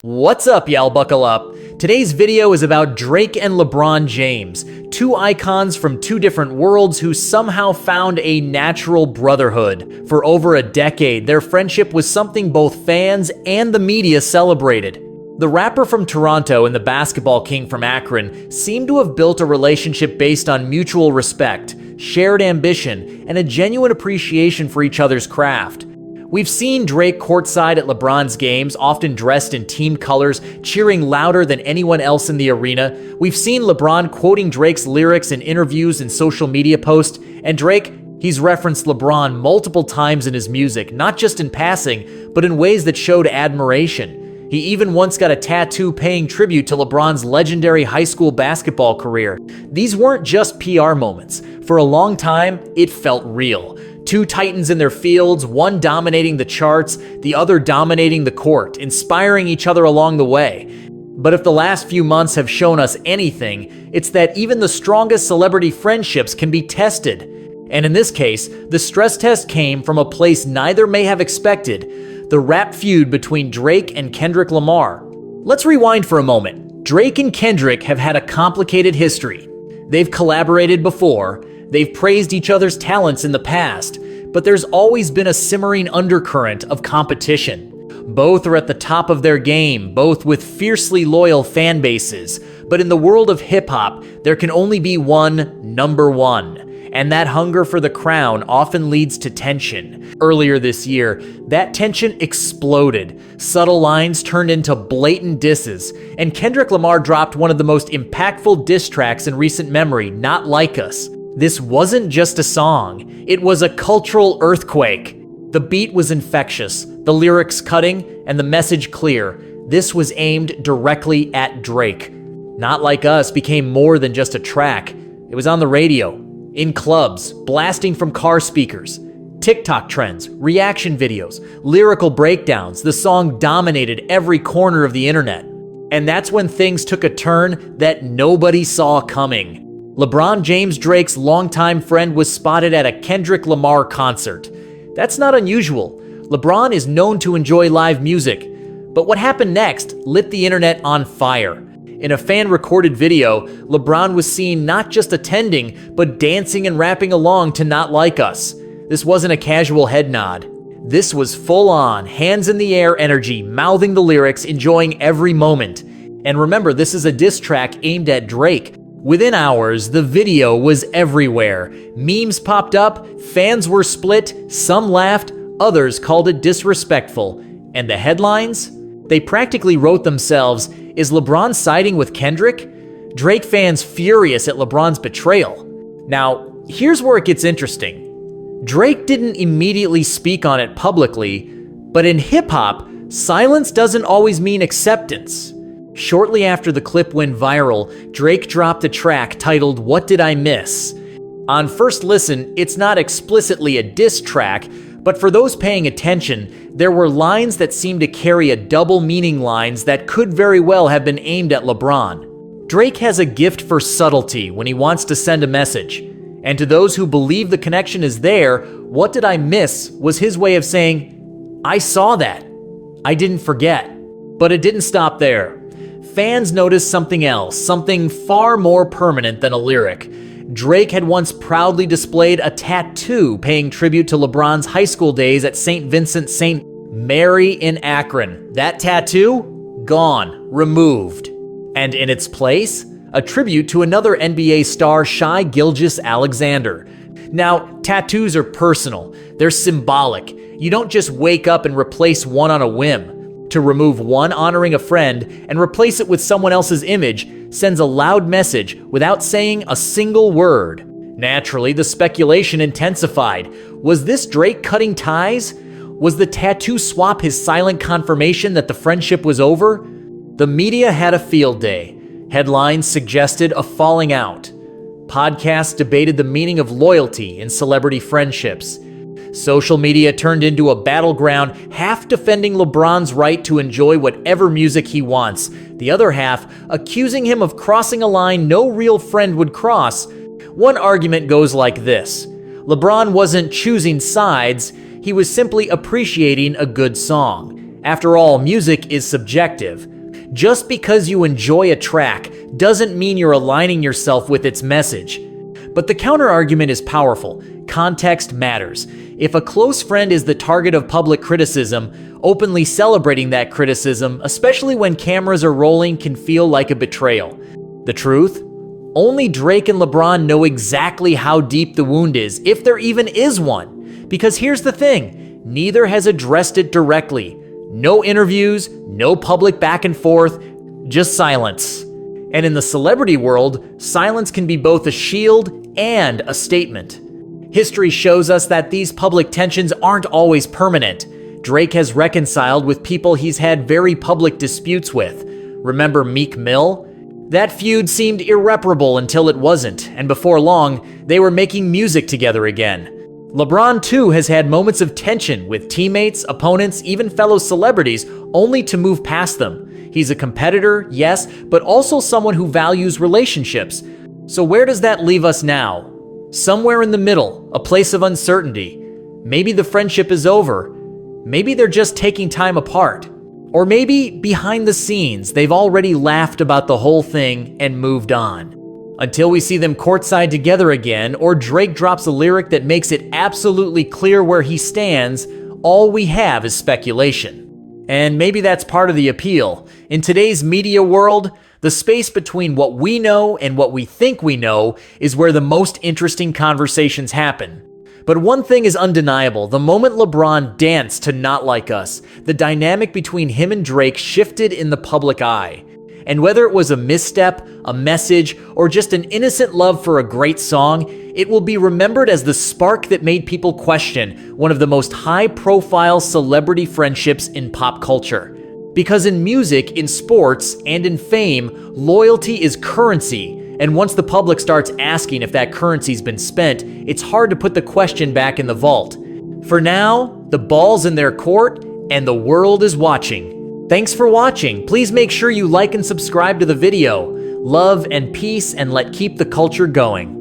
What's up, y'all? Buckle up. Today's video is about Drake and LeBron James, two icons from two different worlds who somehow found a natural brotherhood. For over a decade, their friendship was something both fans and the media celebrated. The rapper from Toronto and the basketball king from Akron seem to have built a relationship based on mutual respect, shared ambition, and a genuine appreciation for each other's craft. We've seen Drake courtside at LeBron's games, often dressed in team colors, cheering louder than anyone else in the arena. We've seen LeBron quoting Drake's lyrics in interviews and social media posts, and Drake, he's referenced LeBron multiple times in his music, not just in passing, but in ways that showed admiration. He even once got a tattoo paying tribute to LeBron's legendary high school basketball career. These weren't just PR moments. For a long time, it felt real. Two titans in their fields, one dominating the charts, the other dominating the court, inspiring each other along the way. But if the last few months have shown us anything, it's that even the strongest celebrity friendships can be tested. And in this case, the stress test came from a place neither may have expected: the rap feud between Drake and Kendrick Lamar. Let's rewind for a moment. Drake and Kendrick have had a complicated history. They've collaborated before, they've praised each other's talents in the past, but there's always been a simmering undercurrent of competition. Both are at the top of their game, both with fiercely loyal fan bases, but in the world of hip-hop, there can only be one number one. And that hunger for the crown often leads to tension. Earlier this year, that tension exploded. Subtle lines turned into blatant disses, and Kendrick Lamar dropped one of the most impactful diss tracks in recent memory, Not Like Us. This wasn't just a song, it was a cultural earthquake. The beat was infectious, the lyrics cutting, and the message clear. This was aimed directly at Drake. Not Like Us became more than just a track. It was on the radio, in clubs, blasting from car speakers, TikTok trends, reaction videos, lyrical breakdowns. The song dominated every corner of the internet. And that's when things took a turn that nobody saw coming. LeBron James, Drake's longtime friend, was spotted at a Kendrick Lamar concert. That's not unusual. LeBron is known to enjoy live music. But what happened next lit the internet on fire. In a fan-recorded video, LeBron was seen not just attending, but dancing and rapping along to Not Like Us. This wasn't a casual head nod. This was full-on, hands-in-the-air energy, mouthing the lyrics, enjoying every moment. And remember, this is a diss track aimed at Drake. Within hours, the video was everywhere. Memes popped up, fans were split, some laughed, others called it disrespectful. And the headlines? They practically wrote themselves. Is LeBron siding with Kendrick? Drake fans furious at LeBron's betrayal. Now, here's where it gets interesting. Drake didn't immediately speak on it publicly, but in hip-hop, silence doesn't always mean acceptance. Shortly after the clip went viral, Drake dropped a track titled What Did I Miss? On first listen, it's not explicitly a diss track, but for those paying attention, there were lines that seemed to carry a double meaning, lines that could very well have been aimed at LeBron. Drake has a gift for subtlety when he wants to send a message. And to those who believe the connection is there, What Did I Miss was his way of saying, I saw that. I didn't forget. But it didn't stop there. Fans noticed something else, something far more permanent than a lyric. Drake had once proudly displayed a tattoo paying tribute to LeBron's high school days at St. Vincent St. Mary in Akron. That tattoo? Gone. Removed. And in its place, a tribute to another NBA star, Shai Gilgeous-Alexander. Now, tattoos are personal. They're symbolic. You don't just wake up and replace one on a whim. To remove one honoring a friend and replace it with someone else's image sends a loud message without saying a single word. Naturally, the speculation intensified. Was this Drake cutting ties? Was the tattoo swap his silent confirmation that the friendship was over? The media had a field day. Headlines suggested a falling out. Podcasts debated the meaning of loyalty in celebrity friendships. Social media turned into a battleground, half defending LeBron's right to enjoy whatever music he wants, the other half accusing him of crossing a line no real friend would cross. One argument goes like this: LeBron wasn't choosing sides, he was simply appreciating a good song. After all, music is subjective. Just because you enjoy a track doesn't mean you're aligning yourself with its message. But the counter-argument is powerful. Context matters. If a close friend is the target of public criticism, openly celebrating that criticism, especially when cameras are rolling, can feel like a betrayal. The truth? Only Drake and LeBron know exactly how deep the wound is, if there even is one. Because here's the thing, neither has addressed it directly. No interviews, no public back and forth, just silence. And in the celebrity world, silence can be both a shield and a statement. History shows us that these public tensions aren't always permanent. Drake has reconciled with people he's had very public disputes with. Remember Meek Mill? That feud seemed irreparable until it wasn't, and before long, they were making music together again. LeBron too has had moments of tension with teammates, opponents, even fellow celebrities, only to move past them. He's a competitor, yes, but also someone who values relationships. So where does that leave us now? Somewhere in the middle, a place of uncertainty. Maybe the friendship is over. Maybe they're just taking time apart. Or maybe, behind the scenes, they've already laughed about the whole thing and moved on. Until we see them courtside together again, or Drake drops a lyric that makes it absolutely clear where he stands, all we have is speculation. And maybe that's part of the appeal. In today's media world, the space between what we know and what we think we know is where the most interesting conversations happen. But one thing is undeniable, the moment LeBron danced to Not Like Us, the dynamic between him and Drake shifted in the public eye. And whether it was a misstep, a message, or just an innocent love for a great song, it will be remembered as the spark that made people question one of the most high-profile celebrity friendships in pop culture. Because in music, in sports, and in fame, loyalty is currency. And once the public starts asking if that currency's been spent, it's hard to put the question back in the vault. For now, the ball's in their court, and the world is watching. Thanks for watching. Please make sure you like and subscribe to the video. Love and peace, and let's keep the culture going.